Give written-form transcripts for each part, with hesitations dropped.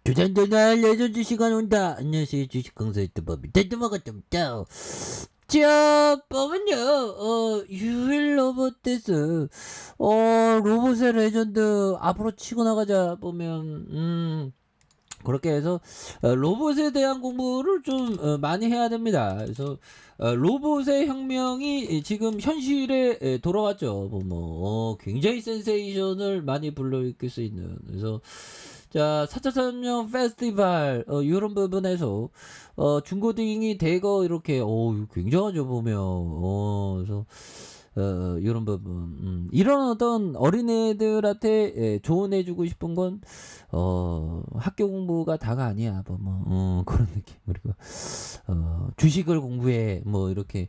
두산전화 레전드 시간 온다. 안녕하세요. 주식 강사 유튜버입니다. 대드마가 좀 짜오. 자, 보면요. 유일 로봇데스. 로봇의 레전드 앞으로 치고 나가자 보면 그렇게 해서 로봇에 대한 공부를 좀 많이 해야 됩니다. 그래서 로봇의 혁명이 지금 현실에 돌아왔죠. 굉장히 센세이션을 많이 불러일으킬 수 있는. 그래서 자 4차 산업 페스티벌 이런 부분에서 중고딩이 대거 이렇게 굉장하죠 보면 그래서 이런 부분 이런 어떤 어린애들한테 조언해주고 싶은 건 학교 공부가 다가 아니야 그런 느낌. 그리고 주식을 공부해 뭐 이렇게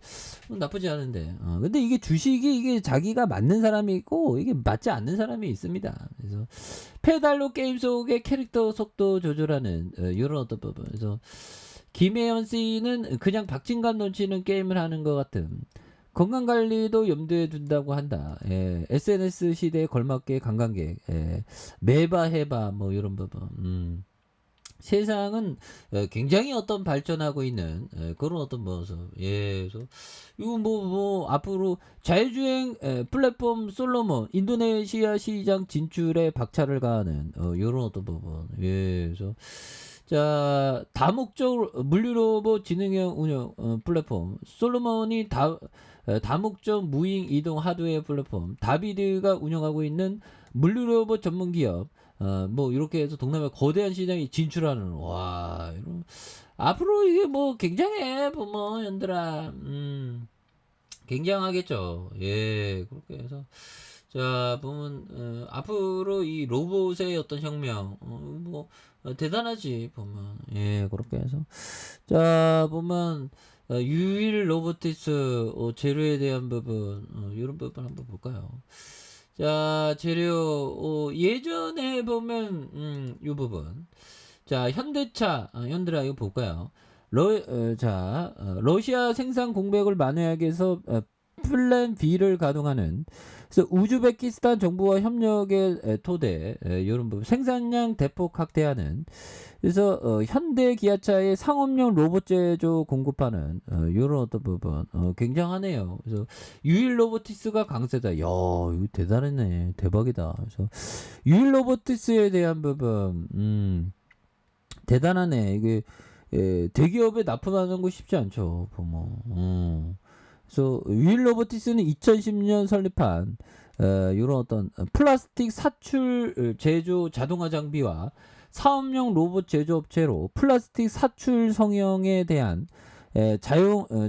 나쁘지 않은데 근데 이게 주식이 이게 자기가 맞는 사람이 있고 이게 맞지 않는 사람이 있습니다. 그래서 페달로 게임 속의 캐릭터 속도 조절하는 이런 어떤 부분. 그래서 김혜연 씨는 그냥 박진감 넘치는 게임을 하는 것 같은 건강관리도 염두에 둔다고 한다. SNS 시대에 걸맞게 관광객 매바 해봐 뭐 이런 부분. 세상은 굉장히 어떤 발전하고 있는 그런 어떤 모습. 그래서 이거 앞으로 자율주행 플랫폼 솔로몬 인도네시아 시장 진출에 박차를 가하는 이런 어떤 부분. 그래서 자 다목적 물리로봇 지능형 운영 플랫폼 솔로몬이 다목적 무인 이동 하드웨어 플랫폼 다비드가 운영하고 있는 물리로봇 전문 기업 이렇게 해서 동남아 거대한 시장에 진출하는 이런 앞으로 이게 굉장해 보면 연들아 굉장하겠죠. 그렇게 해서 자 보면 앞으로 이 로봇의 어떤 혁명 대단하지 보면 그렇게 해서 자 보면 유일 로보티스 재료에 대한 부분 이런 부분 한번 볼까요? 자 재료 예전에 보면 이 부분 자 현대차 현대라 이거 볼까요? 러시아 생산 공백을 만회하기 위해서 플랜 B를 가동하는 그래서 우즈베키스탄 정부와 협력의 토대 이런 부분 생산량 대폭 확대하는 그래서 현대 기아차의 상업용 로봇 제조 공급하는 이런 어떤 부분 굉장하네요. 그래서 유일 로보티스가 강세다. 야 이거 대단하네. 대박이다. 그래서 유일 로보티스에 대한 부분 대단하네. 이게 대기업에 납품하는 거 쉽지 않죠. 그래서 유일 로보티스는 2010년 설립한 이런 어떤 플라스틱 사출 제조 자동화 장비와 사업용 로봇 제조업체로 플라스틱 사출 성형에 대한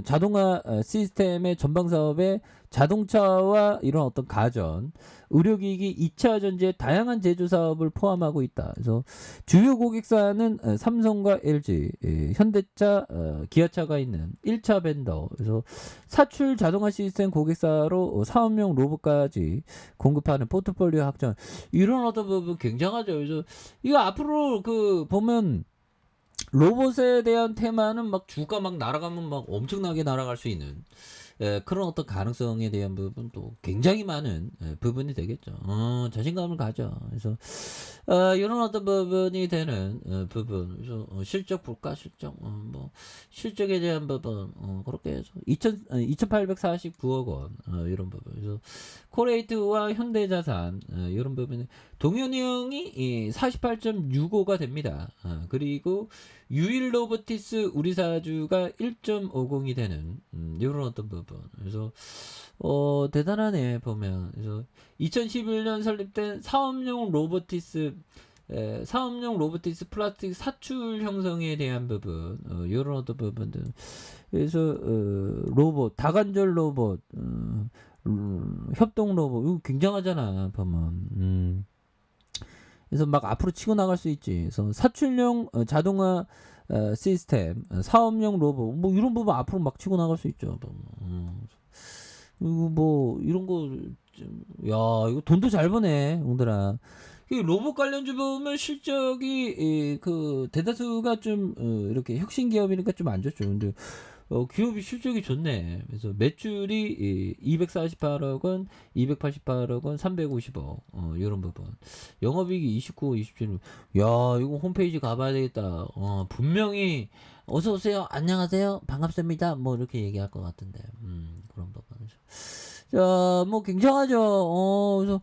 자동화 시스템의 전방 사업에 자동차와 이런 어떤 가전, 의료기기, 2차 전지의 다양한 제조 사업을 포함하고 있다. 그래서 주요 고객사는 삼성과 LG, 현대차, 기아차가 있는 1차 벤더. 그래서 사출 자동화 시스템 고객사로 사업용 로봇까지 공급하는 포트폴리오 확장. 이런 어떤 부분 굉장하죠. 그래서 이거 앞으로 보면 로봇에 대한 테마는 막 주가 막 날아가면 막 엄청나게 날아갈 수 있는 그런 어떤 가능성에 대한 부분도 굉장히 많은 부분이 되겠죠. 자신감을 가져. 그래서 이런 어떤 부분이 되는 부분. 그래서 실적 볼까 실적 실적에 대한 부분 그렇게 해서 2,849억 원 이런 부분. 그래서 코레이트와 현대자산 이런 부분에 동현형이 48.65가 됩니다. 그리고 유일 로보티스 우리 사주가 1.50이 되는 이런 어떤 부분. 그래서 대단하네 보면. 그래서 2011년 설립된 사업용 로보티스 플라스틱 사출 형성에 대한 부분 이런 어떤 부분들. 그래서 로봇 다관절 로봇 협동 로봇 이거 굉장하잖아 보면. 그래서 막 앞으로 치고 나갈 수 있지. 그래서 사출용 자동화 시스템, 사업용 로봇, 이런 부분 앞으로 막 치고 나갈 수 있죠. 그리고 이런 거, 야, 이거 돈도 잘 버네, 옹들아. 로봇 관련주 보면 실적이 대다수가 좀 이렇게 혁신 기업이니까 좀 안 좋죠. 근데 기업이 실적이 좋네. 그래서 매출이 248억 원, 288억 원, 350억. 요런 부분. 영업이익이 29, 27. 야, 이거 홈페이지 가봐야 되겠다. 분명히 어서 오세요. 안녕하세요. 반갑습니다. 뭐 이렇게 얘기할 것 같은데. 그런 부분이죠. 자, 뭐 굉장하죠. 그래서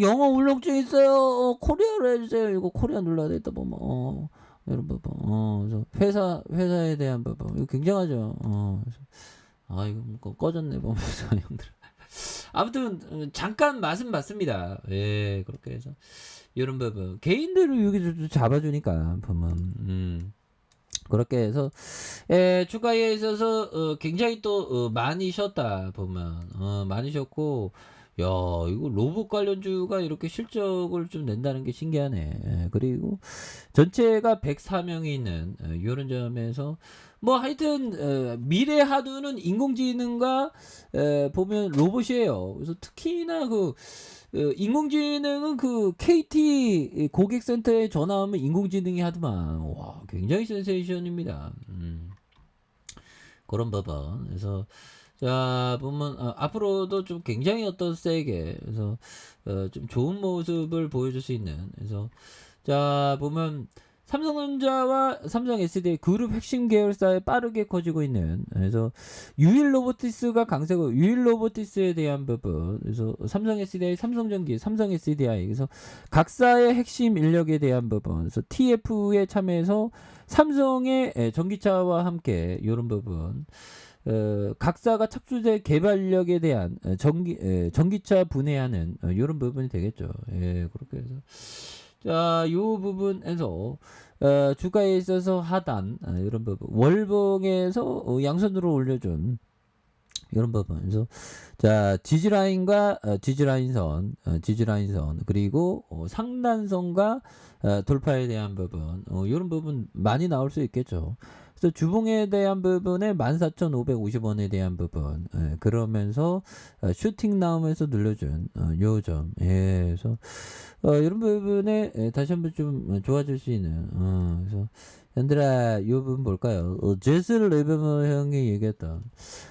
영어 울렁증 있어요. 코리아로 해주세요. 이거 코리아 눌러야 되겠다. 뭐, 이런 부분. 그래서 회사에 대한 부분. 이거 굉장하죠. 그래서 이거 뭐 꺼졌네 보면서 형들. 아무튼 잠깐 맛은 봤습니다. 예, 그렇게 해서 이런 부분. 개인들을 여기 잡아주니까 보면. 그렇게 해서 주가에 있어서 굉장히 또 많이 쉬었다 보면 많이 쉬었고 야 이거 로봇 관련주가 이렇게 실적을 좀 낸다는 게 신기하네. 그리고 전체가 104명이 있는 이런 점에서 뭐 하여튼 미래 하두는 인공지능과 보면 로봇이에요. 그래서 특히나 그 인공지능은 그 KT 고객센터에 전화하면 인공지능이 하더만. 와, 굉장히 센세이션입니다. 그런 부분. 그래서, 자, 보면, 앞으로도 좀 굉장히 어떤 세게, 그래서, 좀 좋은 모습을 보여줄 수 있는, 그래서, 자, 보면, 삼성전자와 삼성 SDI 그룹 핵심 계열사에 빠르게 커지고 있는 그래서 유일 로보티스가 강세고 유일 로보티스에 대한 부분 그래서 삼성 SDI, 삼성전기, 삼성 SDI 그래서 각사의 핵심 인력에 대한 부분 그래서 TF에 참여해서 삼성의 전기차와 함께 이런 부분 각사가 착수제 개발력에 대한 전기차 분해하는 이런 부분이 되겠죠. 예, 그렇게 해서 자, 요 부분에서 주가에 있어서 하단 이런 부분 월봉에서 양선으로 올려준 이런 부분 그래서 자 지지라인과 지지라인선 그리고 상단선과 돌파에 대한 부분 이런 부분 많이 나올 수 있겠죠. 그래서 주봉에 대한 부분에 14,550원에 대한 부분 그러면서 슈팅 나오면서 눌러준 요점 그래서 이런 부분에 다시 한번 좀 좋아질 수 있는 그래서 얘들아 이 부분 볼까요? 제슬 레베머 형이 얘기했던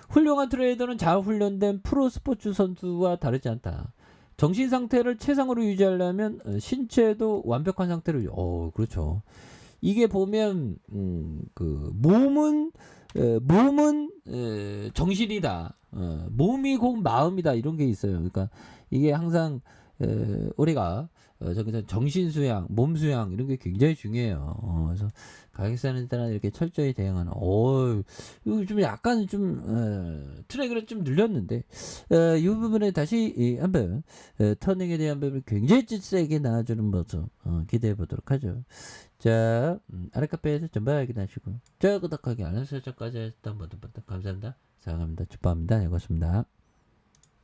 훌륭한 트레이더는 잘 훈련된 프로 스포츠 선수와 다르지 않다. 정신 상태를 최상으로 유지하려면 신체도 완벽한 상태를 그렇죠. 이게 보면 그 몸은 정신이다. 몸이 곧 마음이다. 이런 게 있어요. 그러니까 이게 항상 우리가 정신 수양, 몸 수양 이런 게 굉장히 중요해요. 그래서 가격사는 따라 이렇게 철저히 대응하는. 이거 좀 약간 좀 트랙을 좀 늘렸는데 이 부분에 다시 한번 터닝에 대한 부분을 굉장히 세게 나와주는 모습 기대해 보도록 하죠. 자, 아랫카페에서 전부 확인하시고 저 구독하기 알람 설정까지 했던 모든 분들 감사합니다. 사랑합니다. 축복합니다. 네, 고맙습니다.